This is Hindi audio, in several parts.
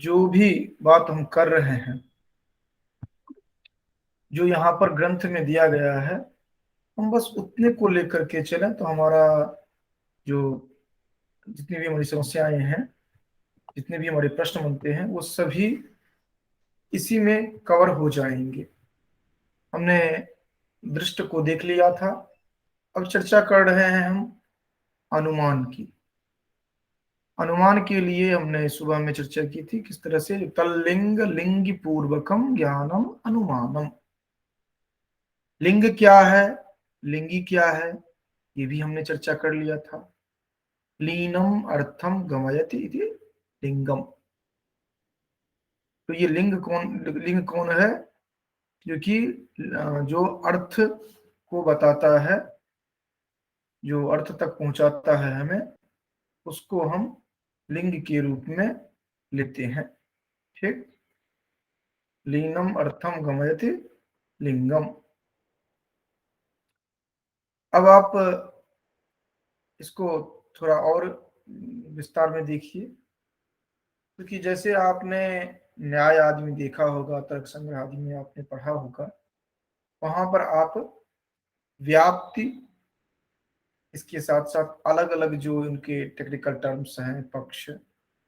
जो भी बात हम कर रहे हैं, जो यहाँ पर ग्रंथ में दिया गया है, हम बस उतने को लेकर के चलें तो हमारा जो जितनी भी हमारी समस्याएं हैं, जितने भी हमारे प्रश्न बनते हैं, वो सभी इसी में कवर हो जाएंगे। हमने दृष्ट को देख लिया था। अब चर्चा कर रहे हैं हम अनुमान की। अनुमान के लिए हमने सुबह में चर्चा की थी किस तरह से तल्लिंग लिंग पूर्वकम ज्ञानम अनुमानम। लिंग क्या है, लिंगी क्या है, ये भी हमने चर्चा कर लिया था। लीनम अर्थम गमयति इति लिंगम। तो ये लिंग कौन है? क्योंकि जो अर्थ को बताता है, जो अर्थ तक पहुंचाता है हमें, उसको हम लिंग के रूप में लेते हैं। ठीक। लीनम अर्थम गमयति लिंगम। अब आप इसको थोड़ा और विस्तार में देखिए। क्योंकि जैसे आपने न्याय आदि में देखा होगा, तर्क संग्रह आदि में आपने पढ़ा होगा, वहां पर आप व्याप्ति, इसके साथ साथ अलग अलग जो इनके टेक्निकल टर्म्स हैं, पक्ष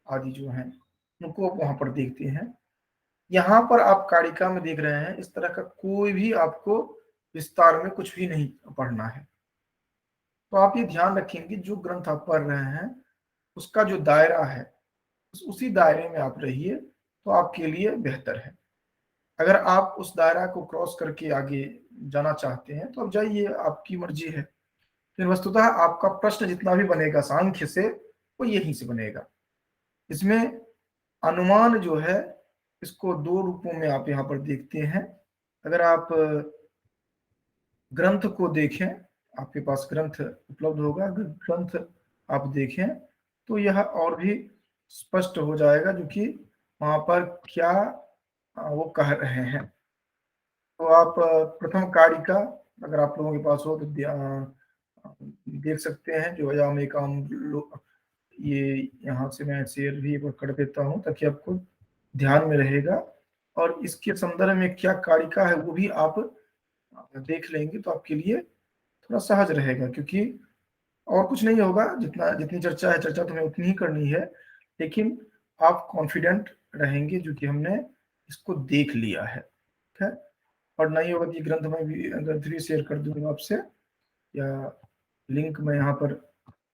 आदि जो हैं, उनको आप वहां पर देखते हैं। यहाँ पर आप कारिका में देख रहे हैं, इस तरह का कोई भी आपको विस्तार में कुछ भी नहीं पढ़ना है। तो आप ये ध्यान रखेंगे, जो ग्रंथ आप पढ़ रहे हैं उसका जो दायरा है, उसी दायरे में आप रहिए, तो आपके लिए बेहतर है। अगर आप उस दायरा को क्रॉस करके आगे जाना चाहते हैं तो अब जाइए, आपकी मर्जी है। फिर वस्तुतः आपका प्रश्न जितना भी बनेगा सांख्य से, वो यहीं से बनेगा। इसमें अनुमान जो है, इसको दो रूपों में आप यहाँ पर देखते हैं। अगर आप ग्रंथ को देखें, आपके पास ग्रंथ उपलब्ध होगा, अगर ग्रंथ आप देखें तो यह और भी स्पष्ट हो जाएगा, जो कि वहां पर क्या वो कह रहे हैं। तो आप प्रथम कारिका अगर आप लोगों के पास हो तो देख सकते हैं, जो या मैं काम ये यहाँ से मैं शेयर भी एक बार कर देता हूँ ताकि आपको ध्यान में रहेगा। और इसके संदर्भ में क्या कारिका है वो भी आप देख लेंगे तो आपके लिए थोड़ा सहज रहेगा। क्योंकि और कुछ नहीं होगा, जितना जितनी चर्चा है, चर्चा तुम्हें उतनी ही करनी है, लेकिन आप कॉन्फिडेंट रहेंगे जो कि हमने इसको देख लिया है। ठीक है। और नहीं होगा कि ग्रंथ में भी ग्रंथ भी शेयर कर दूंगा आपसे, या लिंक मैं यहाँ पर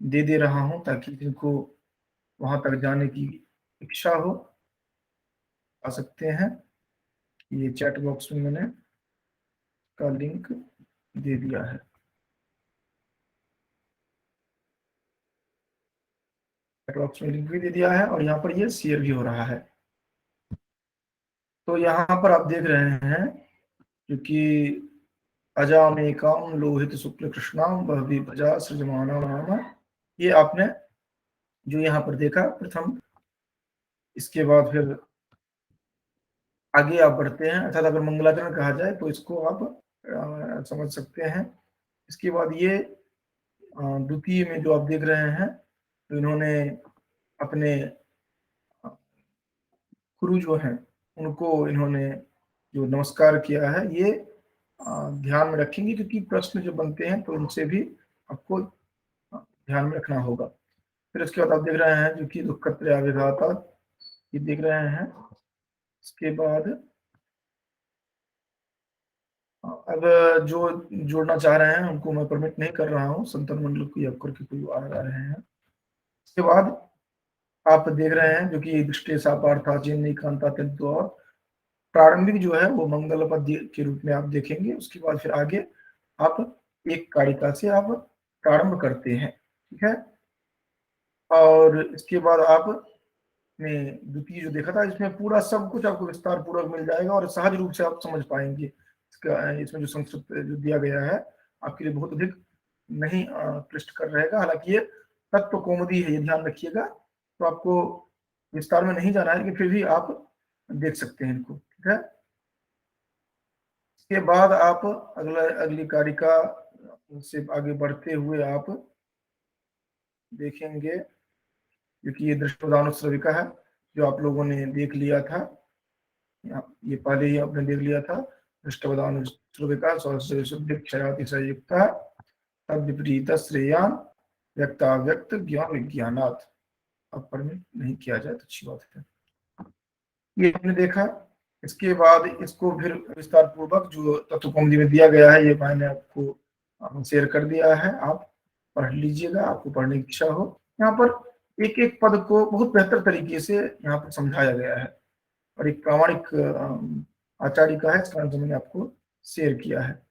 दे दे रहा हूँ ताकि जिनको वहां तक जाने की इच्छा हो आ सकते हैं। ये चैट बॉक्स में मैंने का लिंक दे दिया है। चैट बॉक्स में लिंक भी दे दिया है और यहाँ पर ये शेयर भी हो रहा है। तो यहाँ पर आप देख रहे हैं, क्योंकि अजामेकाम लोहित शुक्ल कृष्णाम बहवी भजा सृजमाना नाम, ये आपने जो यहाँ पर देखा प्रथम। इसके बाद फिर आगे आप बढ़ते हैं, अर्थात अगर मंगलाचरण कहा जाए तो इसको आप समझ सकते हैं। इसके बाद ये द्वितीय में जो आप देख रहे हैं, तो इन्होंने अपने गुरु जो हैं उनको इन्होंने जो नमस्कार किया है, ये ध्यान में रखेंगे, क्योंकि प्रश्न जो बनते हैं तो उनसे भी आपको ध्यान में रखना होगा। फिर उसके बाद आप देख रहे हैं जो कि दुख विघाता, ये देख रहे हैं। इसके बाद अब जो जोड़ना चाह रहे हैं उनको मैं परमिट नहीं कर रहा हूँ, संतन मंडल को या करके कोई आ रहे हैं। इसके बाद आप देख रहे हैं जो कि दृष्टि सापार्था चिन्ह कांता तंतु, और प्रारंभिक जो है वो मंगल पद्य के रूप में आप देखेंगे। उसके बाद फिर आगे आप एक कारिका से आप प्रारंभ करते हैं। ठीक है। और इसके बाद आप ने द्वितीय जो देखा था, इसमें पूरा सब कुछ आपको विस्तार पूर्वक मिल जाएगा और सहज रूप से आप समझ पाएंगे। इसका इसमें जो संस्कृत जो दिया गया है आपके लिए बहुत अधिक नहीं क्लिष्टकर रहेगा। हालांकि ये तत्व कौमुदी है, ये ध्यान रखिएगा। तो आपको विस्तार में नहीं जाना है, लेकिन फिर भी आप देख सकते हैं इनको। ठीक है। इसके बाद आप अगली कारिका से आगे बढ़ते हुए आप देखेंगे, क्योंकि ये दृष्टोदानुश्रविका है। जो आप लोगों ने देख लिया था, ये पहले ही आपने देख लिया था। दृष्टवदान श्रुविका सहस्र शुद्धि क्षयाति संयुक्ता तद विपरीत श्रेयान व्यक्ताव्यक्त ज्ञान विज्ञानात्। अब परमिट नहीं किया जाए तो अच्छी बात है। ये हमने देखा। इसके बाद इसको फिर विस्तार पूर्वक जो तत्वकुंजी में दिया गया है, ये मैंने आपको शेयर कर दिया है, आप पढ़ लीजिएगा, आपको पढ़ने की इच्छा हो। यहाँ पर एक एक पद को बहुत बेहतर तरीके से यहाँ पर समझाया गया है और एक प्रामाणिक आचार्य का है, इस कारण से मैंने आपको शेयर किया है।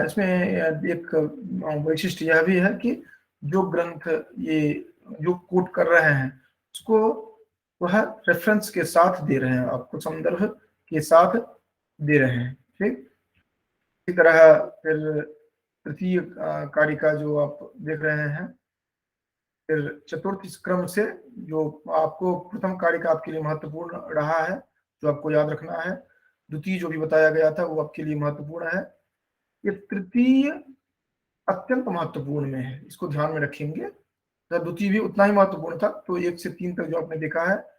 इसमें एक वैशिष्ट यह भी है कि जो ग्रंथ ये जो कोट कर रहे हैं उसको वह रेफरेंस के साथ दे रहे हैं, आपको संदर्भ के साथ दे रहे हैं। ठीक, इसी तरह फिर तृतीय कारिका जो आप देख रहे हैं, फिर चतुर्थ क्रम से जो आपको प्रथम कारिका आपके लिए महत्वपूर्ण रहा है, जो आपको याद रखना है। द्वितीय जो भी बताया गया था वो आपके लिए महत्वपूर्ण है। ये तृतीय अत्यंत महत्वपूर्ण में है, इसको ध्यान में रखेंगे। तो द्वितीय भी उतना ही महत्वपूर्ण था, तो 1 से 3 तक जो आपने देखा है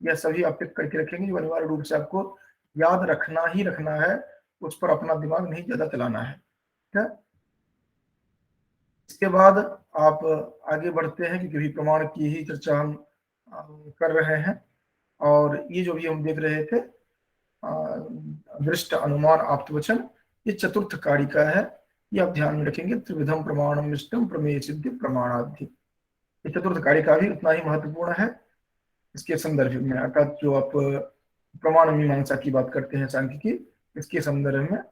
यह सभी आप टिक करके रखेंगे, जो अनिवार्य रूप से आपको याद रखना ही रखना है, उस पर अपना दिमाग नहीं ज्यादा चलाना है। ठीक है, इसके बाद आप आगे बढ़ते हैं क्योंकि प्रमाण की ही चर्चा हम कर रहे हैं। और ये जो भी हम देख रहे थे दृष्ट अनुमान आप्तवचन, ये चतुर्थ कारिका है, ये आप ध्यान में रखेंगे। त्रिविधम प्रमाणम इष्टम प्रमेय सिद्धि प्रमाणाधि, ये चतुर्थ कारिका भी उतना ही महत्वपूर्ण है इसके संदर्भ में, अर्थात जो आप प्रमाण मीमांसा की बात करते हैं सांख्य की, इसके संदर्भ में।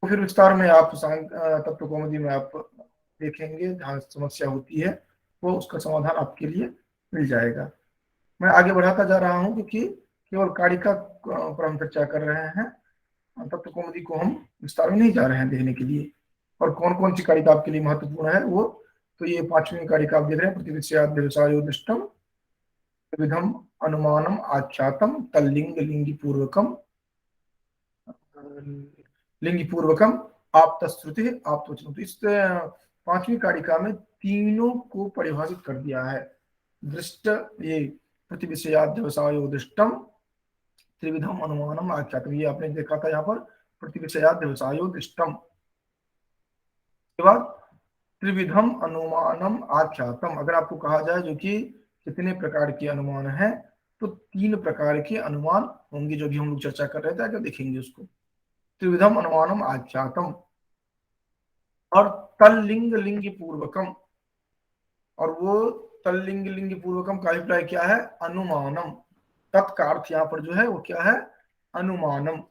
तो फिर विस्तार में आप तत्व कौमुदी में आप देखेंगे, जहाँ समस्या होती है वो उसका समाधान आपके लिए मिल जाएगा। मैं आगे बढ़ाता जा रहा हूँ क्योंकि केवल कारिका पर हम चर्चा कर रहे हैं, तत्व कौमुदी को हम विस्तार में नहीं जा रहे हैं देखने के लिए। और कौन कौन सी कारिका आपके लिए महत्वपूर्ण है वो, तो ये 5वीं कारिका आप देख रहे हैं, प्रतिविषयाद्यवसायोदिष्टम विधम अनुमानम आख्यातम तल्लिंग लिंगी पूर्वकम आप्तश्रुति आप्तवचनम। तो इस 5वीं कारिका में तीनों को परिभाषित कर दिया है। दृष्ट ये प्रतिविषयाद्यवसायोदिष्टम त्रिविधम अनुमानम आख्यातम, ये आपने देखा था यहाँ पर प्रतिविषयाद्यवसायोदिष्टम। के बाद त्रिविधम अनुमानम आख्यातम, अगर आपको कहा जाए जो कि कितने प्रकार के अनुमान हैं, तो 3 प्रकार के अनुमान होंगे, जो भी हम लोग चर्चा कर रहे थे, आगे देखेंगे उसको। त्रिविधम अनुमानम आख्यातम और तल्लिंग लिंग पूर्वकम, और वो तल्लिंग लिंग पूर्वकम का अभिप्राय क्या है, अनुमानम। तत्का अर्थ यहाँ पर जो है वो क्या है, अनुमानम।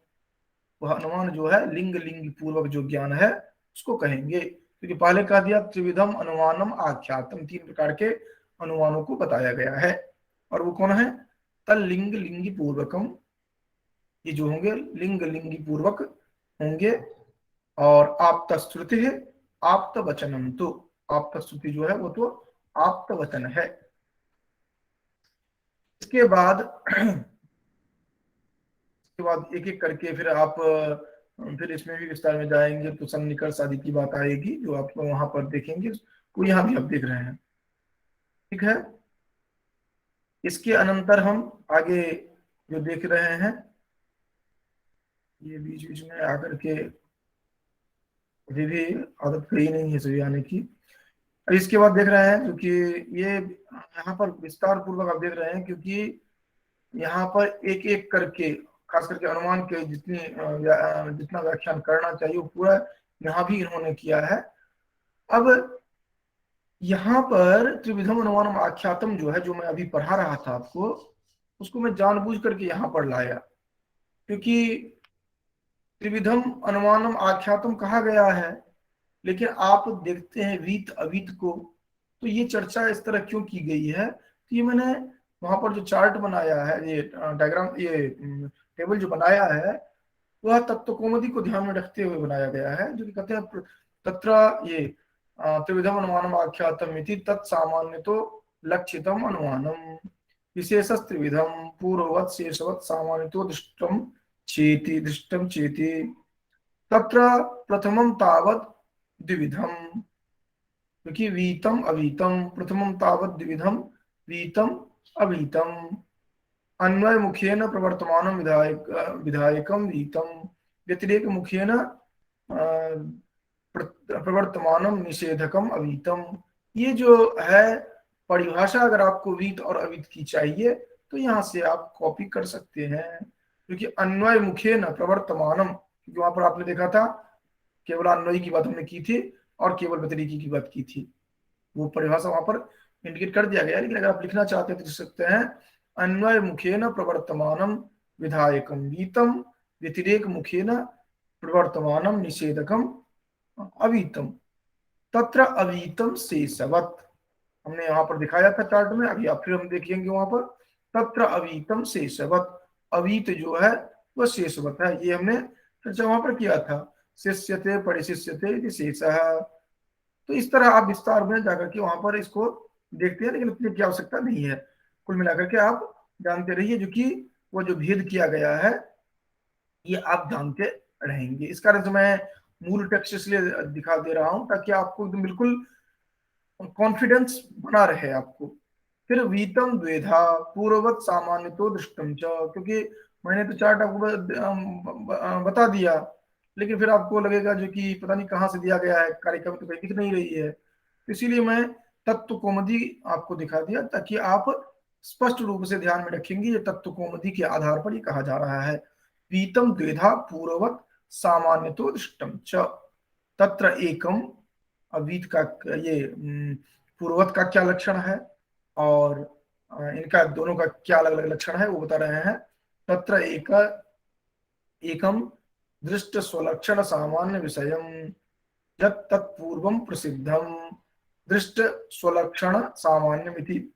वह अनुमान जो है लिंग लिंग पूर्वक जो ज्ञान है उसको कहेंगे, क्योंकि पहले कह दिया त्रिविधम अनुमानम आख्यातम, 3 प्रकार के अनुमानों को बताया गया है। और वो कौन है, तल्लिंग लिंग पूर्वकम, ये जो होंगे लिंग लिंग पूर्वक होंगे। और आप्तश्रुति है आप्त वचनम, तो आप्तश्रुति जो है वो तो आप्त वचन है। इसके बाद एक एक करके फिर आप फिर इसमें भी विस्तार में जाएंगे तो सन्निकर्ष आदि की बात आएगी, जो आप वहां पर देखेंगे, वो यहाँ भी आप देख रहे हैं। ठीक है, इसके अनंतर हम आगे जो देख रहे हैं, ये बीच बीच में आकर के अभी भी आदत गई नहीं है सभी आने की। इसके बाद देख रहे हैं क्योंकि ये यहाँ पर विस्तार पूर्वक आप देख रहे हैं, क्योंकि यहाँ पर एक एक करके खास करके अनुमान के जितना व्याख्यान करना चाहिए वो पूरा यहाँ भी इन्होंने किया है। अब यहाँ पर त्रिविधम अनुमानम आख्यातम जो है, जो मैं अभी पढ़ा रहा था आपको, उसको मैं जानबूझ करके यहाँ पर लाया, क्योंकि त्रिविधम अनुमानम आख्यातम कहा गया है, लेकिन आप देखते हैं वीत अवीत को, तो ये चर्चा इस तरह क्यों की गई है। तो ये मैंने वहां पर जो चार्ट बनाया है, ये डायग्राम, ये टेबल जो बनाया है, वह तत्व कौमुदी को ध्यान में रखते हुए बनाया गया है, जो कि कहते हैं तत्र ये त्रिविधम अनुमानम आख्यातम इति तत्सामान्य तो लक्षितम अनुमानम विशेष त्रिविधम पूर्ववत शेषवत सामान्य तो दृष्टम चेति तत्र प्रथमम तावत द्विविधम, क्योंकि वीतम अवीतम, प्रथमम तावत द्विविधम वीतम अवीतम, अन्वय मुखेन प्रवर्तमानं विधायकम वीतम, व्यतिरेक मुखेन प्रवर्तमानम निषेधकम अवीतम। ये जो है परिभाषा, अगर आपको वीत और अवीत की चाहिए तो यहाँ से आप कॉपी कर सकते हैं, क्योंकि अन्वय मुखे न प्रवर्तमानम, क्योंकि वहां पर आपने देखा था केवल अन्वयी की बात हमने की थी और केवल व्यतिरेकी की बात की थी, वो परिभाषा वहां पर इंडिकेट कर दिया गया। लेकिन अगर आप लिखना चाहते हैं तो लिख सकते हैं अन्वय मुखे न प्रवर्तमानम विधायकम वीतम, व्यतिरेक मुखे न प्रवर्तमानम निषेधकम अवीतम, तत्र अवीतम शेषवत। हमने यहाँ पर दिखाया था चार्ट में, अभी आप फिर हम देखेंगे वहां पर तत्र अवीतम शेषवत, अवीत जो है वह शेषवत है, ये हमने चर्चा वहां पर किया था। शिष्यते परिशिष्यते इति शेषः। तो इस तरह आप विस्तार में जाकर के वहां पर इसको देखते हैं, लेकिन उतनी की आवश्यकता नहीं है। कुल मिलाकर के आप जानते रहिए जो कि वो जो भेद किया गया है ये आप जानते रहेंगे। इस कारण से मैं मूल टेक्स्ट इसलिए दिखा दे रहा हूं ताकि आपको एकदम बिल्कुल कॉन्फिडेंस बना रहे आपको। फिर वीतम द्वेधा पूर्ववत सामान्य तो दृष्टम च, क्योंकि मैंने तो चार्ट आपको बता दिया, लेकिन फिर आपको लगेगा जो कि पता नहीं कहाँ से दिया गया है, कार्यक्रम तो कहीं दिख नहीं रही है, तो इसीलिए मैं तत्व कौमुदी आपको दिखा दिया ताकि आप स्पष्ट रूप से ध्यान में रखेंगे ये तत्व कौमुदी के आधार पर ये कहा जा रहा है। वीतम द्वेधा पूर्ववत सामान्य तो दृष्टम च, तत्र एकम, अवीत का ये पूर्ववत का क्या लक्षण है और इनका दोनों का क्या अलग अलग लक्षण है वो बता रहे हैं। तत्र एकम दृष्ट स्वलक्षण सामान्य विषयम यत् तत्पूर्वम प्रसिद्धम दृष्ट स्वलक्षण सामान्य मिति।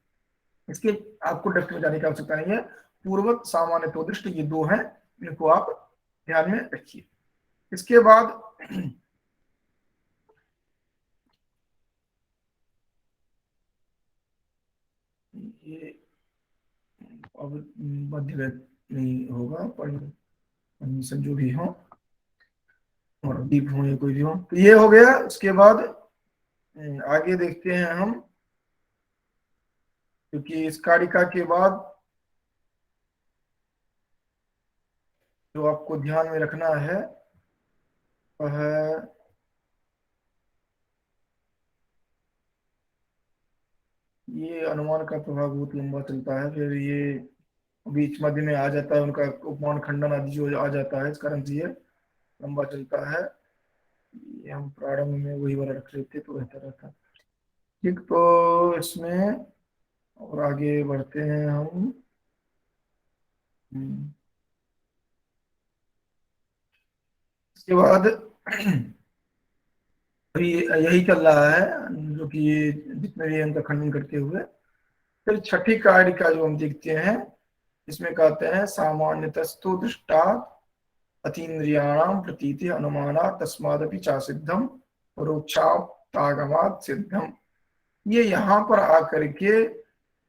इसके आपको डेप्थ में जाने की आवश्यकता नहीं है, पूर्ववत सामान्य तो दृष्ट ये दो हैं, इनको आप ध्यान में रखिए। इसके बाद ये अब मध्य नहीं होगा, पर परमिशन जो भी हो और डीप हो या कोई भी हो, तो ये हो गया। उसके बाद आगे देखते हैं हम, क्योंकि इस कारिका के बाद जो आपको ध्यान में रखना है वह ये अनुमान का प्रभाव बहुत लंबा चलता है, फिर ये बीच मध्य में आ जाता है, उनका उपमान खंडन आदि जो आ जाता है, इस कारण से ये लंबा चलता है। ये हम प्रारंभ में वही वाला रख लेते तो बेहतर रहता। ठीक, तो इसमें और आगे बढ़ते हैं हम। इसके बाद अभी यही चल रहा है जो कि ये जितने भी अंक खंडन करते हुए, फिर छठी कार्य का जो हम देखते हैं, इसमें कहते हैं सामान्यतस्तु दृष्टा अतीन्द्रियाणाम प्रतीति अनुमाना तस्मादपि चासिद्धम परोक्षातागमात् सिद्धम। ये यहाँ पर आकर के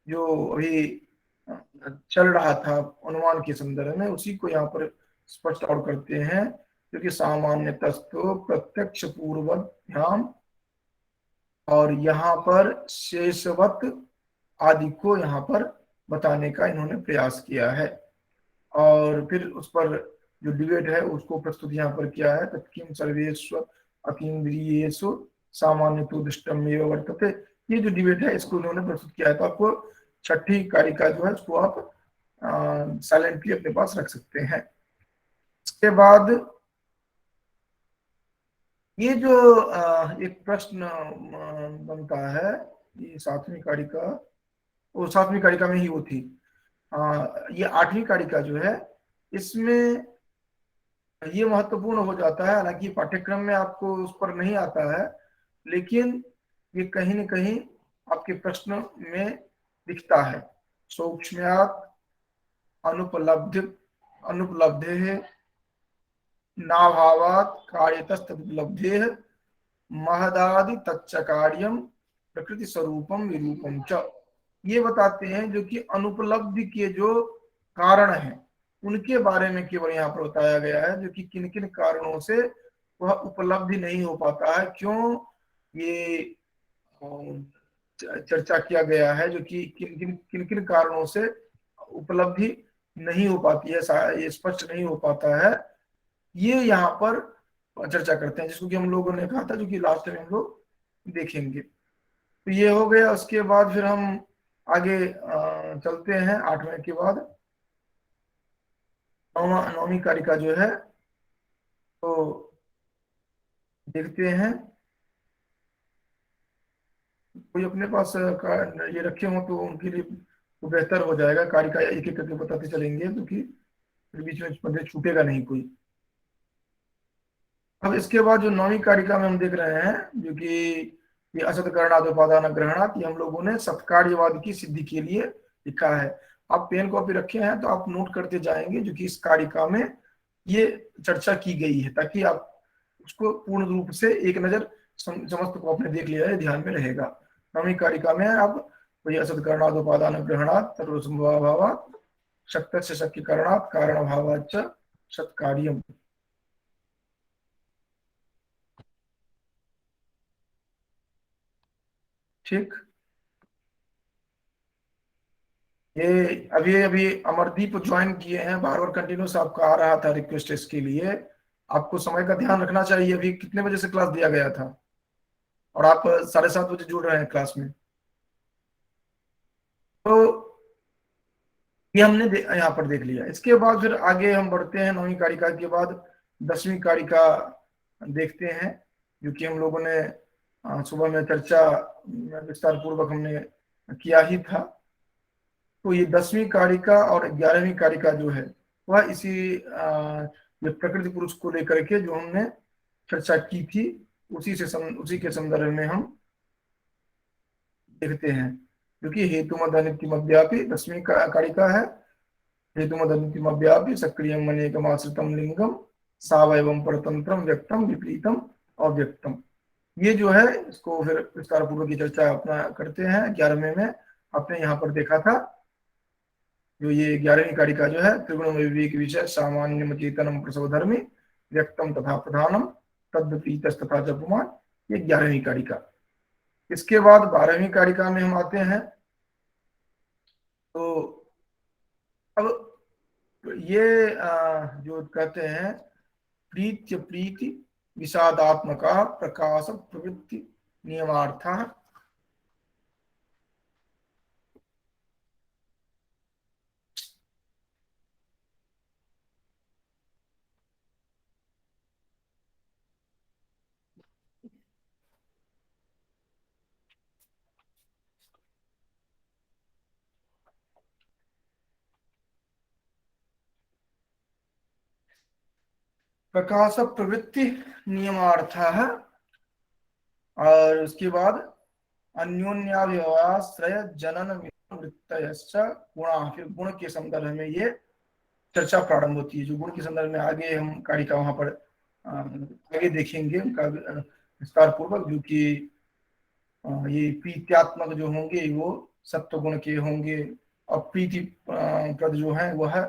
जो अभी चल रहा था अनुमान के संदर्भ में, उसी को यहाँ पर स्पष्ट और करते हैं, क्योंकि सामान्य तस्तु प्रत्यक्ष पूर्वध्यान और यहाँ पर शेषवत आदि को यहाँ पर बताने का इन्होंने प्रयास किया है। और फिर उस पर जो डिबेट है उसको प्रस्तुत यहाँ पर किया है, तत्किम सर्वेश्व अतीन्द्रियेषु सामान्य तो दृष्टम एव वर्तते। ये जो डिबेट है इसको इन्होंने प्रस्तुत किया है, तो आपको छठी कारिका जो है उसको आप साइलेंटली अपने पास रख सकते हैं। इसके बाद ये जो एक प्रश्न बनता है, ये सातवीं कारिका, वो सातवीं कारिका में ही वो थी, ये आठवीं कारिका जो है इसमें ये महत्वपूर्ण हो जाता है। हालांकि पाठ्यक्रम में आपको उस पर नहीं आता है, लेकिन ये कहीं न कहीं आपके प्रश्न में दिखता है। सूक्ष्म्यात् अनुपलब्ध अनुपलब्धे नाभावात् कार्यतस्तदुपलब्धेः महदादि तच्च कार्यम प्रकृति स्वरूपम विरूपम च। ये बताते हैं जो कि अनुपलब्धि के जो कारण हैं उनके बारे में केवल यहाँ पर बताया गया है, जो कि किन किन कारणों से वह उपलब्धि नहीं हो पाता है, क्यों ये चर्चा किया गया है, जो कि किन किन किन किन कारणों से उपलब्धि नहीं हो पाती है, ये स्पष्ट नहीं हो पाता है, ये यहाँ पर चर्चा करते हैं, जिसको कि हम लोगों ने कहा था, जो कि लास्ट में हम लोग देखेंगे। तो ये हो गया। उसके बाद फिर हम आगे चलते हैं 8वें के बाद। नौवीं कारिका जो है तो देखते हैं। कोई अपने पास ये रखे हो तो उनके लिए तो बेहतर हो जाएगा, कारिका एक एक करके बताते चलेंगे, क्योंकि फिर बीच में पदे छूटेगा नहीं कोई। अब इसके बाद जो 9वीं कारिका में हम देख रहे हैं, जो कि ये असत करणाद उपादान ग्रहणात, ये हम लोगों ने सत्कार्यवाद की सिद्धि के लिए लिखा है। आप पेन कॉपी रखे हैं तो आप नोट करते जाएंगे, जो कि इस कारिका में ये चर्चा की गई है, ताकि आप उसको पूर्ण रूप से एक नजर समस्त को आपने देख लिया है, ध्यान में रहेगा। 9वीं कारिका में अब वही असत करणाद उपादान ग्रहणात सर्वसंभवाभावात् शक्त से शक्य करणात कारण भावाच सत्कार्यम। ठीक। ये अभी अभी अमरदीप ज्वाइन किए हैं, बार बार कंटिन्यूस आपका आ रहा था रिक्वेस्ट इसके लिए। आपको समय का ध्यान रखना चाहिए। अभी कितने बजे से क्लास दिया गया था, और आप 7:30 बजे जुड़ रहे हैं क्लास में। तो ये हमने यहाँ पर देख लिया। इसके बाद फिर आगे हम बढ़ते हैं 9वीं कारिका के बाद 10वीं कारिका देखते हैं, जो कि हम लोगों ने सुबह में चर्चा विस्तार पूर्वक हमने किया ही था। तो ये 10वीं कारिका और 11वीं कारिका जो है वह इसी ये प्रकृति पुरुष को लेकर के जो हमने चर्चा की थी, उसी के संदर्भ में हम देखते हैं। क्योंकि हेतु मध्यापि 10वीं कारिका है। हेतु मध्यापि सक्रिय मनेकमाश्रितम लिंगम सावयवम परतंत्रम व्यक्तम विपरीतम अव्यक्तम। ये जो है इसको फिर विस्तार पूर्वक की चर्चा अपना करते हैं। 11वें में आपने यहाँ पर देखा था, जो ये 11वीं कारिका जो है त्रिगुण विवेक विषय सामान्य चेतनम प्रसव धर्मी व्यक्तम तथा प्रधानम तद्विपरीत तथा जपमान, ये 11वीं कारिका। इसके बाद 12वीं कारिका में हम आते हैं। तो अब ये जो कहते हैं प्रीत्य प्रीति विषादात्मका प्रकाश प्रवृत्ति नियमार्थ। प्रकाश प्रवृत्ति नियमार्थ है। और उसके बाद अन्योन्याश्रय जनन वृत्तयश्च गुणा, फिर गुण के संदर्भ में ये चर्चा प्रारंभ होती है। जो गुण के संदर्भ में आगे हम कारिका वहां पर आगे देखेंगे उनका विस्तार पूर्वक, जो कि ये प्रीत्यात्मक जो होंगे वो सत्व गुण के होंगे, और प्रीति प्रद जो है वह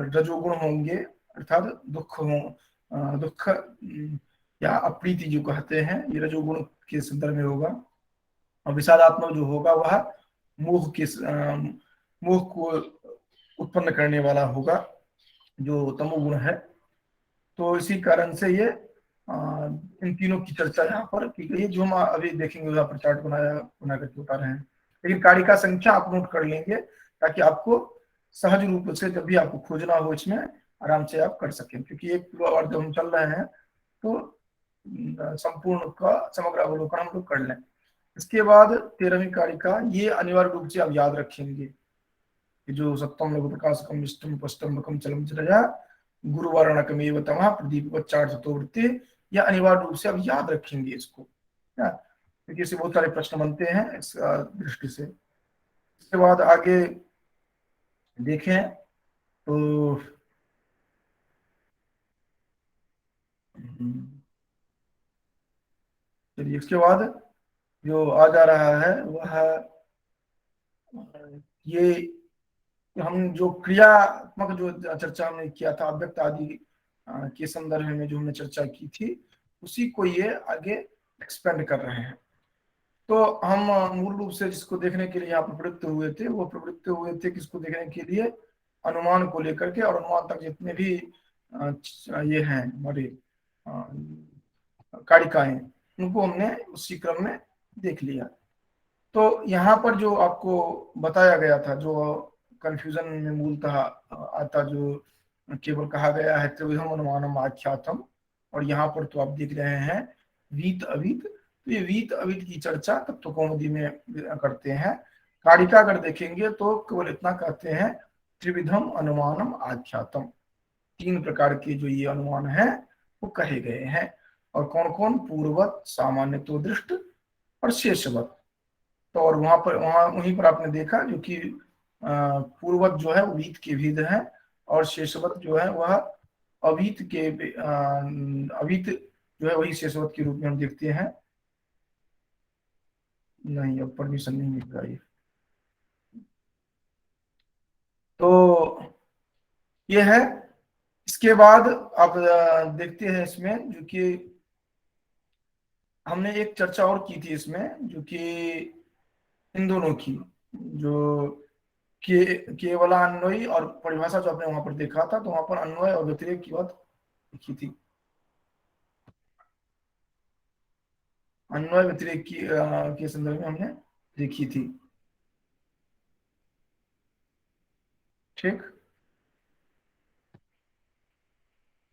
रजोगुण होंगे, अर्थात दुख या अप्रीति जो कहते हैं, ये रजोगुण के संदर्भ में होगा। और विषादात्मक जो होगा वह मोह को उत्पन्न करने वाला होगा, जो तमोगुण है। तो इसी कारण से ये इन तीनों की चर्चा यहाँ पर की गई है, जो हम अभी देखेंगे। यहाँ पर चार्ट बना करके बता रहे हैं, लेकिन कारिका संख्या आप नोट कर लेंगे, ताकि आपको सहज रूप से जब भी आपको खोजना हो इसमें आराम से आप कर सकें। क्योंकि एक बार जब हम चल रहे हैं तो संपूर्ण का समग्र अवलोकन हम लोग कर लें। इसके बाद 13वीं कारिका, ये अनिवार्य रूप से आप याद रखेंगे कि जो सप्तम लघु प्रकाशकम इष्टम पष्टम बकम चलम चलया गुरुवारणकमेव तमः प्रदीप वृत्ति, यह अनिवार्य रूप से आप याद रखेंगे इसको, क्योंकि इससे बहुत सारे प्रश्न बनते हैं इस दृष्टि से। इसके बाद आगे देखें तो चलिए, इसके बाद जो आ जा रहा है वह ये हम जो क्रियात्मक जो चर्चा हमने किया था अव्यक्त आदि के संदर्भ में जो हमने चर्चा की थी, उसी को ये आगे एक्सपेंड कर रहे हैं। तो हम मूल रूप से जिसको देखने के लिए यहाँ पर प्रवृत्त हुए थे, वो प्रवृत्त हुए थे किसको देखने के लिए? अनुमान को लेकर के, और अनुमान तक जितने भी ये हैं हमारे कारिकाएं, उनको हमने उसी क्रम में देख लिया। तो यहाँ पर जो आपको बताया गया था, जो कंफ्यूजन में मूलतः आता, जो केवल कहा गया है त्रिविधम अनुमानम आख्यातम, और यहाँ पर तो आप देख रहे हैं वीत अवीत। तो ये वीत अवीत की चर्चा तत्व कौमुदी में करते हैं। कारिका अगर देखेंगे तो केवल इतना कहते हैं त्रिविधम अनुमानम आख्यातम, 3 प्रकार के जो ये अनुमान है वो कहे गए हैं। और कौन कौन? पूर्ववत, सामान्य तो दृष्ट और शेषवत। तो और वहां वहीं पर आपने देखा जो कि पूर्ववत जो है वो वीत के विध है, और शेषवत जो है वह अवीत के अवीत जो है वही शेषवत के रूप में हम देखते हैं। नहीं, अब परमिशन नहीं मिल रहा है। तो ये है। इसके बाद आप देखते हैं इसमें जो कि हमने एक चर्चा और की थी इसमें, जो कि इन दोनों की, जो केवलान्वयी और परिभाषा जो आपने वहां पर देखा था, तो वहां पर अन्वय और व्यतिरेक की बात लिखी थी। अन्वय व्यतिरेक की के संदर्भ में हमने देखी थी। ठीक।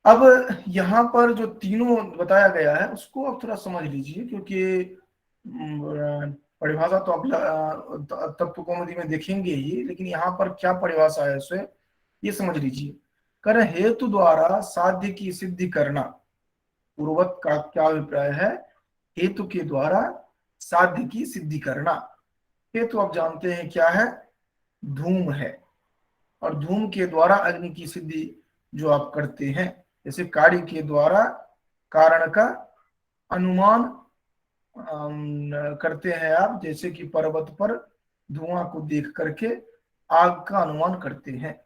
अब यहाँ पर जो तीनों बताया गया है उसको आप थोड़ा समझ लीजिए, क्योंकि परिभाषा तो आप तत्व कौमुदी में देखेंगे ही, लेकिन यहाँ पर क्या परिभाषा है उसे ये समझ लीजिए। कर हेतु द्वारा साध्य की सिद्धि करना, पूर्वत का क्या अभिप्राय है? हेतु के द्वारा साध्य की सिद्धि करना। हेतु आप जानते हैं क्या है? धूम है, और धूम के द्वारा अग्नि की सिद्धि जो आप करते हैं, जैसे कार्य के द्वारा कारण का अनुमान करते हैं आप, जैसे कि पर्वत पर धुआं को देख करके आग का अनुमान करते हैं।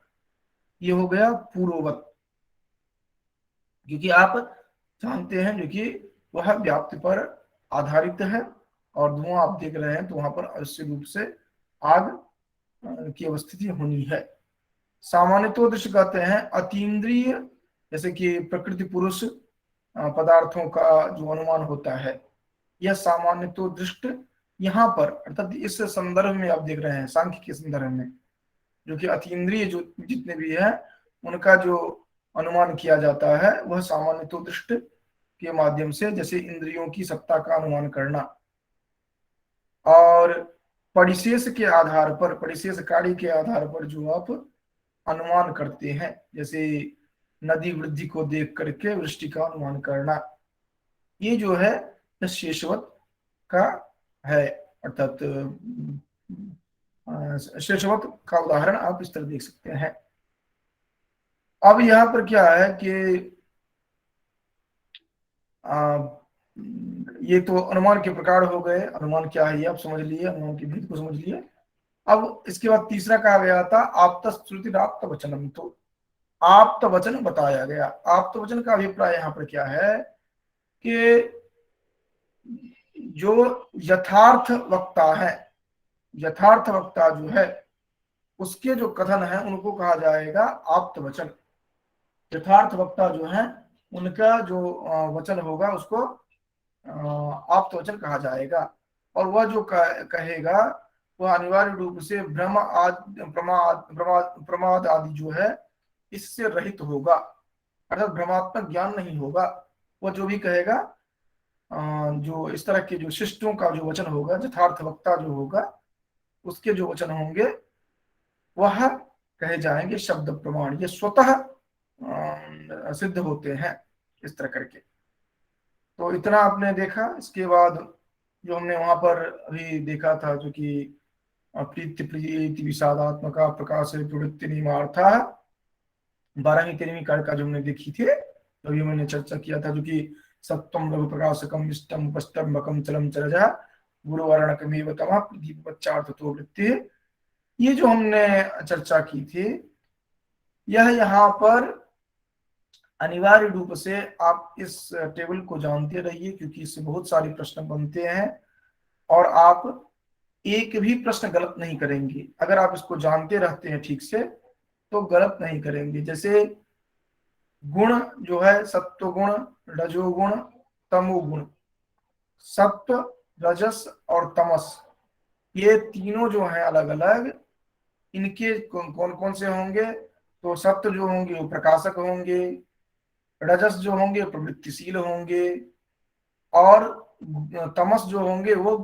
ये हो गया पूर्ववत, क्योंकि आप जानते हैं जो कि वह व्याप्ति पर आधारित है, और धुआं आप देख रहे हैं तो वहां पर अवश्य रूप से आग की अवस्थिति होनी है। सामान्य तो दृश्य कहते हैं अतीन्द्रिय, जैसे कि प्रकृति पुरुष पदार्थों का जो अनुमान होता है, यह सामान्य तो दृष्ट यहाँ पर, अर्थात इस संदर्भ में आप देख रहे हैं सांख्य के संदर्भ में, जो कि अतीन्द्रिय जो जितने भी है उनका जो अनुमान किया जाता है वह सामान्य तो दृष्ट के माध्यम से, जैसे इंद्रियों की सत्ता का अनुमान करना, और परिशेष के आधार पर, परिशेष कार्य के आधार पर जो आप अनुमान करते हैं, जैसे नदी वृद्धि को देख करके वृष्टि का अनुमान करना, ये जो है शेषवत का है। अर्थात शेषवत का उदाहरण आप इस तरह देख सकते हैं। अब यहाँ पर क्या है कि ये तो अनुमान के प्रकार हो गए, अनुमान क्या है ये आप समझ लिए, अनुमान की भेद को समझ लिए। अब इसके बाद तीसरा कहा गया था आप्त श्रुति आप्त वचनम। तो आप्त वचन बताया गया। आप्त वचन का अभिप्राय यहाँ पर क्या है कि जो यथार्थ वक्ता है, यथार्थ वक्ता जो है उसके जो कथन है उनको कहा जाएगा आप्त वचन। यथार्थ वक्ता जो है उनका जो वचन होगा उसको आप्त वचन कहा जाएगा। और वह जो कहेगा वह अनिवार्य रूप से भ्रम आदि प्रमाद आदि जो है इससे रहित होगा, अर्थात भ्रमात्मक ज्ञान नहीं होगा। वह जो भी कहेगा जो इस तरह के जो शिष्टों का जो वचन होगा, यथार्थ वक्ता जो होगा उसके जो वचन होंगे वह कहे जाएंगे शब्द प्रमाण, ये स्वतः सिद्ध होते हैं इस तरह करके। तो इतना आपने देखा। इसके बाद जो हमने वहां पर अभी देखा था, जो कि प्रीति प्रीति विषादात्मका प्रकाश प्रवृत्ति निमार्था, 12वीं 13वीं कार्य जो हमने देखी थी, अभी मैंने चर्चा किया था, जो कि सत्वम लघु प्रकाशकम इष्टम पष्टम्बकम चलम चरजा गुरुवर्णकमेव तमः प्रदीपवच्चार्थ तो वृत्ति, ये जो हमने चर्चा की थी, यह यहाँ पर अनिवार्य रूप से आप इस टेबल को जानते रहिए, क्योंकि इससे बहुत सारे प्रश्न बनते हैं। और आप एक भी प्रश्न गलत नहीं करेंगे। अगर आप इसको जानते रहते हैं ठीक से तो गलत नहीं करेंगे। जैसे गुण जो है, सत्वगुण, रजोगुण, तमोगुण, सत्व, रजस और तमस, ये तीनों जो हैं अलग अलग, इनके कौन कौन से होंगे? तो सत्व जो होंगे वो प्रकाशक होंगे, रजस जो होंगे प्रवृत्तिशील होंगे, और तमस जो होंगे वो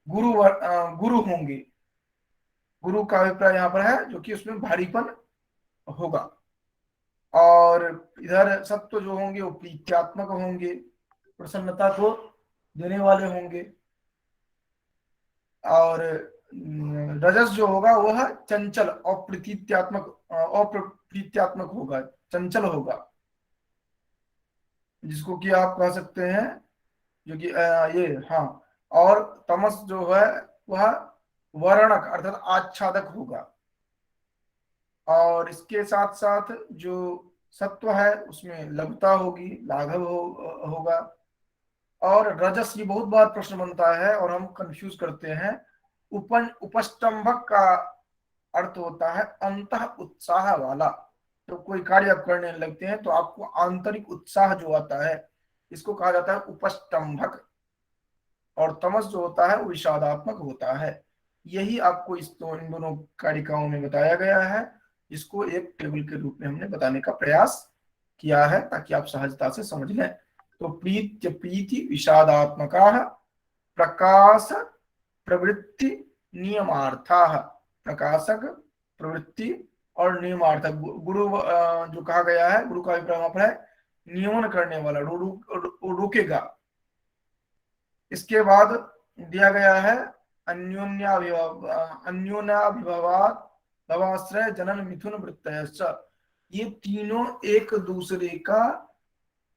गुरु होंगे। गुरु का अभिप्राय यहाँ पर है जो कि उसमें भारीपन होगा। और इधर सत्व जो होंगे वो प्रीत्यात्मक होंगे, प्रसन्नता को देने वाले होंगे। और रजस जो होगा वह चंचल अप्रीत्यात्मक होगा, चंचल होगा, जिसको कि आप कह सकते हैं जो कि ये, हाँ। और तमस जो है वह वर्णक अर्थात आच्छादक होगा। और इसके साथ साथ जो सत्व है उसमें लघुता होगी, लाघव होगा। और रजस, ये बहुत बार प्रश्न बनता है और हम कंफ्यूज करते हैं। उपस्तंभक का अर्थ होता है अंत उत्साह वाला। तो कोई कार्य आप करने लगते हैं तो आपको आंतरिक उत्साह जो आता है, इसको कहा जाता है उपस्तंभक। और तमस जो होता है वो विषादात्मक होता है। यही आपको इन दोनों कारिकाओं में बताया गया है, जिसको एक टेबल के रूप में हमने बताने का प्रयास किया है ताकि आप सहजता से समझ लें। तो प्रीति विषादात्मका प्रकाश प्रवृत्ति नियमार्था, प्रकाशक, प्रवृत्ति और नियमार्थक। गुरु जो कहा गया है, गुरु का अभिप्राय वहां पर है नियमन करने वाला, रोकेगा। इसके बाद दिया गया है अन्योन्याभिभवात भवाश्रय जनन मिथुन वृत्तयश्च। ये तीनों एक दूसरे का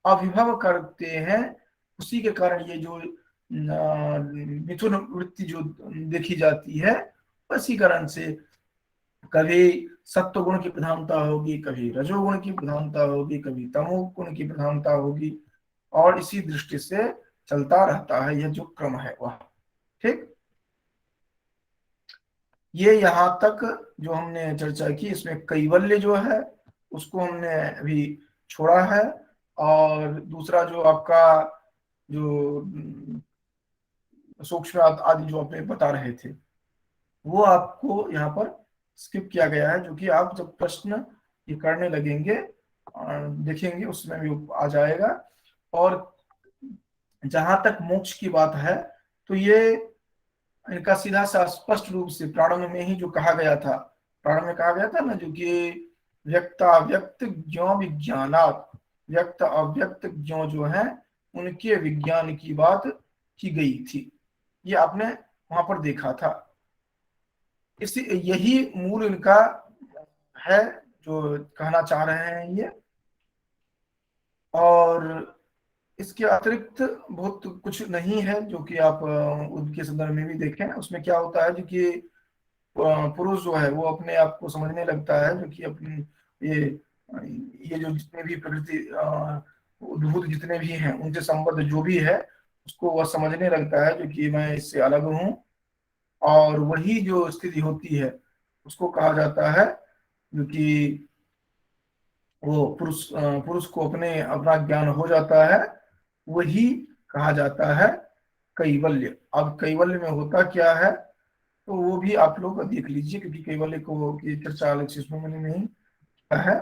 अभिभव करते हैं, उसी के कारण ये जो मिथुन वृत्ति जो देखी जाती है, उसी कारण से कभी सत्व गुण की प्रधानता होगी, कभी रजोगुण की प्रधानता होगी, कभी तमो गुण की प्रधानता होगी, और इसी दृष्टि से चलता रहता है यह जो क्रम है वह। ठीक, ये यहाँ तक जो हमने चर्चा की, इसमें कैवल्य जो है उसको हमने अभी छोड़ा है। और दूसरा जो आपका जो सूक्ष्म आदि जो अपने बता रहे थे, वो आपको यहाँ पर स्किप किया गया है, जो कि आप जब प्रश्न ये करने लगेंगे देखेंगे उसमें भी आ जाएगा। और जहां तक मोक्ष की बात है तो ये इनका सीधा सा स्पष्ट रूप से प्रारंभ में ही जो कहा गया था, प्रारंभ में कहा गया था ना, जो कि व्यक्त अव्यक्त ज्ञो विज्ञानात, व्यक्त अव्यक्त ज्ञो जो है उनके विज्ञान की बात की गई थी। ये आपने वहां पर देखा था। इसी यही मूल इनका है जो कहना चाह रहे हैं ये। और इसके अतिरिक्त बहुत कुछ नहीं है जो कि आप उनके संदर्भ में भी देखें। उसमें क्या होता है जो कि पुरुष जो है वो अपने आप को समझने लगता है, जो कि अपनी ये ये जो जितने भी प्रकृति उद्भूत जितने भी हैं उनसे संबद्ध जो भी है उसको वह समझने लगता है जो कि मैं इससे अलग हूँ। और वही जो स्थिति होती है उसको कहा जाता है जो कि वो पुरुष को अपना ज्ञान हो जाता है, वही कहा जाता है कैवल्य। अब कैवल्य में होता क्या है तो वो भी आप लोग देख लीजिए, क्योंकि कैवल्य को की चर्चा अलग से इसमें मैंने नहीं किया है।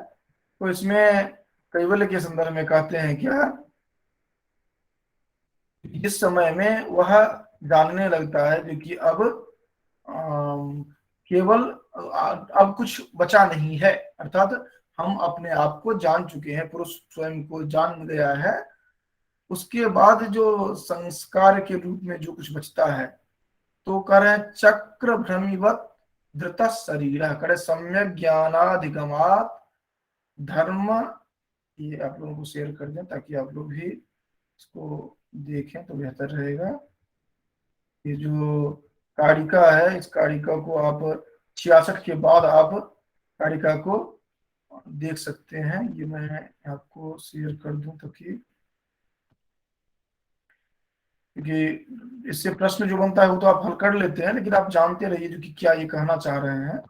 तो इसमें कैवल्य के संदर्भ में कहते हैं क्या, जिस समय में वह जानने लगता है जो कि अब केवल अब कुछ बचा नहीं है, अर्थात हम अपने आप को जान चुके हैं, पुरुष स्वयं को जान गया है। उसके बाद जो संस्कार के रूप में जो कुछ बचता है तो करे चक्र भ्रमिवत धृत शरीर, करे सम्यक ज्ञानाधिगमात धर्म। ये आप लोगों को शेयर कर दें ताकि आप लोग भी इसको देखें तो बेहतर रहेगा। ये जो कारिका है इस कारिका को आप 66 के बाद आप कारिका को देख सकते हैं। ये मैं आपको शेयर कर दूं ताकि क्योंकि इससे प्रश्न जो बनता है वो तो आप हल कर लेते हैं, लेकिन आप जानते रहिए जो कि क्या ये कहना चाह रहे हैं,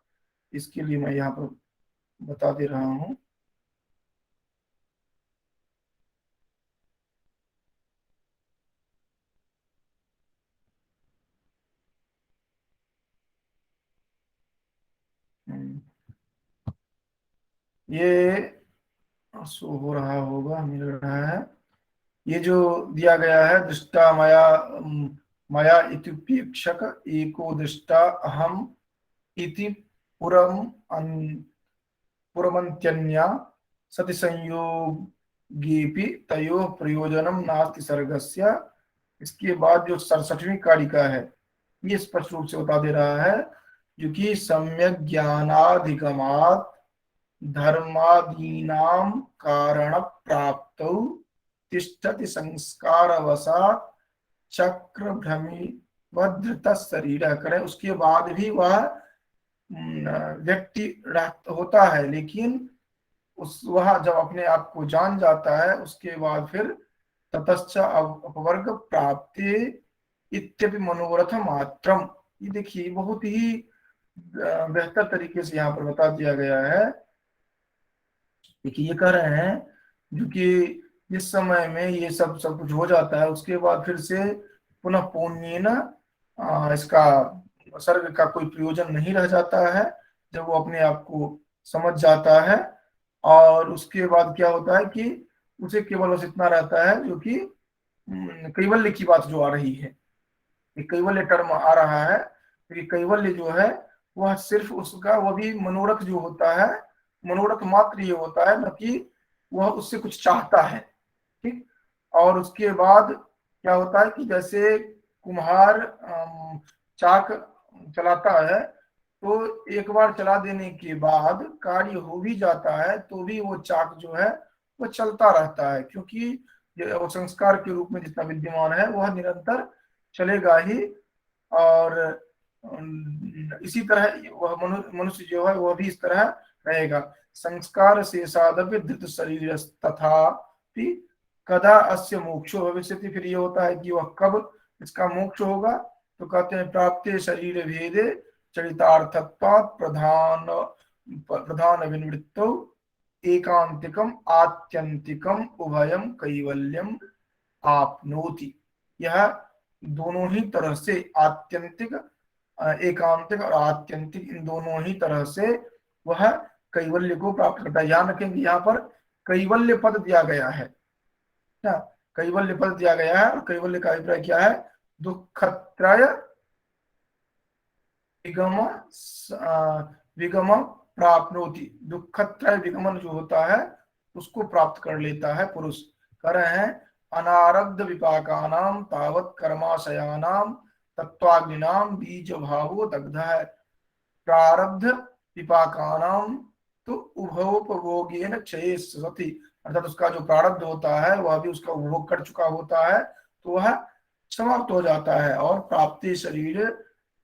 इसके लिए मैं यहाँ पर बता दे रहा हूँ। हम्म, ये शो हो रहा होगा, मिल रहा है। ये जो दिया गया है, दृष्टा मया मया इत्युपेक्षक एको दृष्टा अहम इति पुरम पुरमन्त्यन्या सति संयोगेपि तयोः प्रयोजनम नास्ति सर्गस्य। इसके बाद जो 67वीं कारिका है, ये स्पष्ट रूप से बता दे रहा है, जो कि सम्यक ज्ञानाधिगमात् धर्मादीनां कारण प्राप्तौ तिष्ठति संस्कारवशात् चक्र भ्रमिवधृत शरीर करें। उसके बाद भी वह व्यक्ति होता है, लेकिन उस वह जब अपने आप को जान जाता है, उसके बाद फिर ततश्च अपवर्ग प्राप्ति इत्यपि मनोरथ मात्रम। ये देखिए बहुत ही बेहतर तरीके से यहाँ पर बता दिया गया है। देखिए ये कह रहे हैं जो कि जिस समय में ये सब सब कुछ हो जाता है, उसके बाद फिर से पुनः पुण्य न इसका सर्ग का कोई प्रयोजन नहीं रह जाता है, जब वो अपने आप को समझ जाता है। और उसके बाद क्या होता है कि उसे केवल बस इतना रहता है जो कि कैवल्य की बात जो आ रही है, ये कैवल्य टर्म आ रहा है, क्योंकि कैवल्य जो है वह सिर्फ उसका वह भी मनोरथ जो होता है, मनोरथ मात्र ये होता है, न कि वह उससे कुछ चाहता है। ठीक। और उसके बाद क्या होता है कि जैसे कुम्हार चाक चलाता है, तो एक बार चला देने के बाद कार्य हो भी जाता है, तो भी वो चाक जो है वो चलता रहता है, क्योंकि वो संस्कार के रूप में जितना विद्यमान है वह निरंतर चलेगा ही। और इसी तरह वह मनुष्य जो है वह भी इस तरह रहेगा। संस्कार से साधव्य धृत शरीर तथा कदा अस्य मोक्षो भविष्यति। फिर ये होता है कि वह कब इसका मोक्ष होगा, तो कहते हैं प्राप्ते शरीर भेदे चरितार्थत्वात् प्रधान प्रधान विनिवृत्तौ एकांतिकम आत्यंतिकम उभयम कैवल्यम आपनोति। यह दोनों ही तरह से आत्यंतिक, एकांतिक और आत्यंतिक, इन दोनों ही तरह से वह कैवल्य को प्राप्त करता है। ध्यान रखेंगे यहाँ पर कैवल्य पद दिया गया है, क्या कैवल्य पद दिया गया है, और कैवल्य का अभिप्राय क्या है, दुखत्रय विगम विगम प्राप्नोति। दुखत्रय विगमन जो होता है उसको प्राप्त कर लेता है पुरुष। कह रहे हैं अनारब्ध विपाकानाम तावत कर्माशयानाम तत्वाग्निनाम बीज भावो दग्ध है। प्रारब्ध विपाकानाम तो उभयोपभोगेन क्षये सति, अर्थात उसका जो प्रारब्ध होता है वह भी उसका उपभोग कर चुका होता है, तो वह समाप्त हो जाता है। और प्राप्ति शरीर,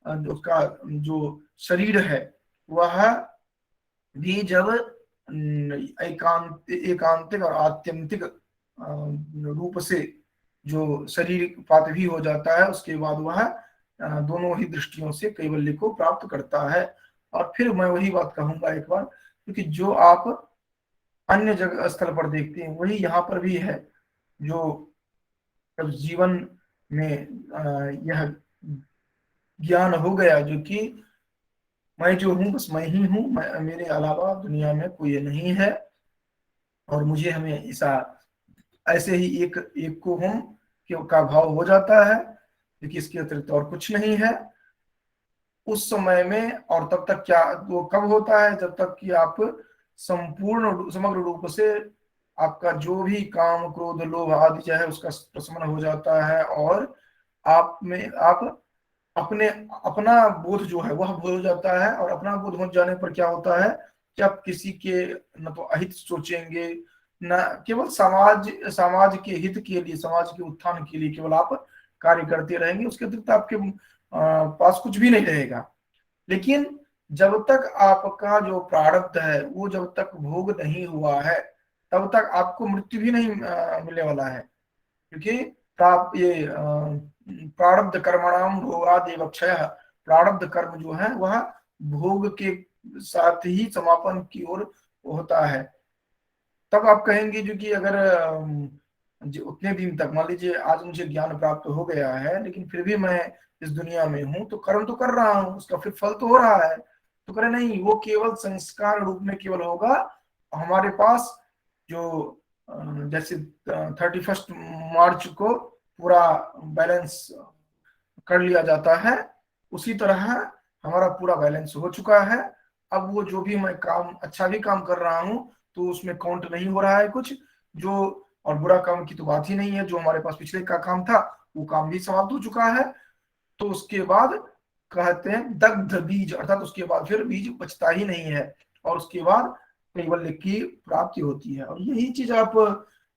उसका जो शरीर है वह भी जब एकांतिक और आत्यंतिक रूप से जो शरीर पात भी हो जाता है, उसके बाद वह दोनों ही दृष्टियों से कैवल्य को प्राप्त करता है। और फिर मैं वही बात कहूंगा एक बार, क्योंकि जो आप अन्य जगह स्थल पर देखते हैं वही यहाँ पर भी है। जो जब जीवन में यह ज्ञान हो गया जो कि मैं जो हूँ बस मैं ही हूँ, मैं मेरे अलावा दुनिया में कोई नहीं है, और मुझे हमेशा ऐसे ही एक एक को हूँ का भाव हो जाता है, क्योंकि इसके अतिरिक्त और कुछ नहीं है उस समय में। और तब तक क्या वो कब होता है, जब तक कि आप संपूर्ण समग्र रूप से आपका जो भी काम क्रोध लोभ आदि जो है उसका प्रशमन हो जाता है, और आप में आप अपने अपना बोध जो है वह हो जाता है। और अपना बोध हो जाने पर क्या होता है कि आप किसी के न तो अहित सोचेंगे, न केवल समाज समाज के हित के लिए, समाज के उत्थान के लिए केवल आप कार्य करते रहेंगे, उसके अतिरिक्त आपके पास कुछ भी नहीं रहेगा। लेकिन जब तक आपका जो प्रारब्ध है वो जब तक भोग नहीं हुआ है, तब तक आपको मृत्यु भी नहीं मिलने वाला है। क्योंकि प्राप ये प्रारब्ध कर्मणाम भोगादेव क्षय, प्रारब्ध कर्म जो है वह भोग के साथ ही समापन की ओर होता है। तब आप कहेंगे जो कि अगर जो उतने दिन तक, मान लीजिए आज मुझे ज्ञान प्राप्त हो गया है लेकिन फिर भी मैं इस दुनिया में हूं, तो कर्म तो कर रहा हूं, उसका फिर फल तो हो रहा है। तो करे नहीं, वो केवल संस्कार रूप में केवल होगा। हमारे पास जो जैसे 31 मार्च को पूरा बैलेंस कर लिया जाता है, उसी तरह हमारा पूरा बैलेंस हो चुका है। अब वो जो भी मैं काम, अच्छा भी काम कर रहा हूँ तो उसमें काउंट नहीं हो रहा है कुछ, जो और बुरा काम की तो बात ही नहीं है। जो हमारे पास पिछले का काम था वो काम भी समाप्त हो चुका है। तो उसके बाद कहते हैं दग्ध बीज, अर्थात उसके बाद फिर बीज बचता ही नहीं है, और उसके बाद कैवल्य की प्राप्ति होती है। और यही चीज आप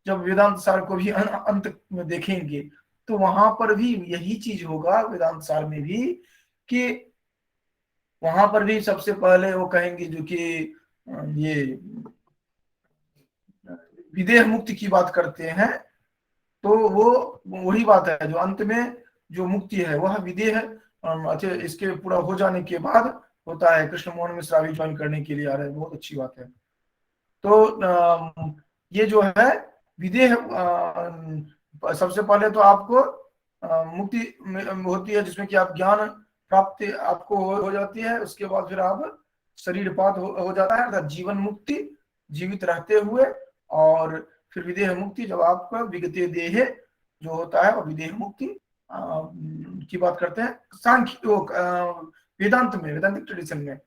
जब वेदांत सार को भी अंत में देखेंगे तो वहां पर भी यही चीज होगा, वेदांत सार में भी, कि वहां पर भी सबसे पहले वो कहेंगे जो कि ये विदेह मुक्ति की बात करते हैं। तो वो वही बात है जो अंत में जो मुक्ति है वह विदेह, अच्छा इसके पूरा हो जाने के बाद होता है। कृष्ण मोहन मिश्रा भी ज्वाइन करने के लिए आ रहे हैं, बहुत अच्छी बात है। तो ये जो है विदेह, सबसे पहले तो आपको मुक्ति होती है जिसमें कि आप ज्ञान प्राप्ति आपको हो जाती है। उसके बाद फिर आप शरीरपात हो जाता है, अर्थात जीवन मुक्ति, जीवित रहते हुए। और फिर विदेह मुक्ति जब आपका विगते देह जो होता है, और विदेह मुक्ति की बात करते हैं सांख्य वेदांत में, वेदांतिक ट्रेडिशन में।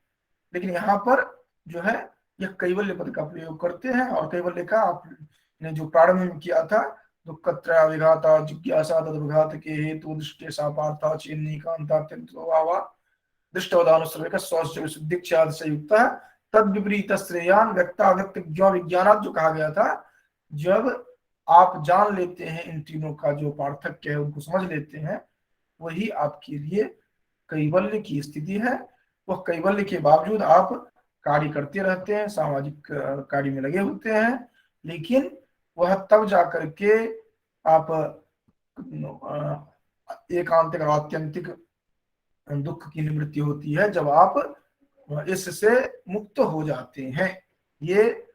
लेकिन यहाँ पर जो है यह कैवल्य पद का प्रयोग करते हैं। और कैवल्य का आपने जो प्रारंभ में किया था, दुःखत्रय विघाता जिज्ञासा तद्विघात के हेतु दृष्टि सापार्था चेन्नी कांता दृष्टवदानुसर्ग स्वदीक्षा से युक्त है। तद विपरीत श्रेयान व्यक्ता व्यक्त विज्ञान जो कहा गया था। जब आप जान लेते हैं इन तीनों का जो पार्थक्य है, उनको समझ लेते हैं, वही आपके लिए कैवल्य की स्थिति है। वह कैवल्य के बावजूद आप कार्य करते रहते हैं, सामाजिक कार्य में लगे होते हैं, लेकिन वह तब जाकर के आप एकांतिक आत्यंतिक दुख की निवृत्ति होती है, जब आप इससे मुक्त हो जाते हैं। ये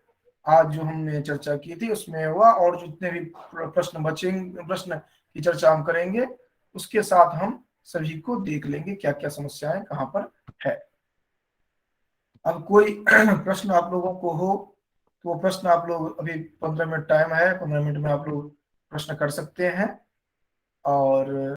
आज जो हमने चर्चा की थी उसमें हुआ, और जितने भी प्रश्न बचेंगे, प्रश्न की चर्चा हम करेंगे, उसके साथ हम सभी को देख लेंगे क्या क्या समस्याएं कहाँ पर है। अब कोई प्रश्न आप लोगों को हो तो वो प्रश्न आप लोग, अभी 15 मिनट टाइम है, 15 मिनट में आप लोग प्रश्न कर सकते हैं। और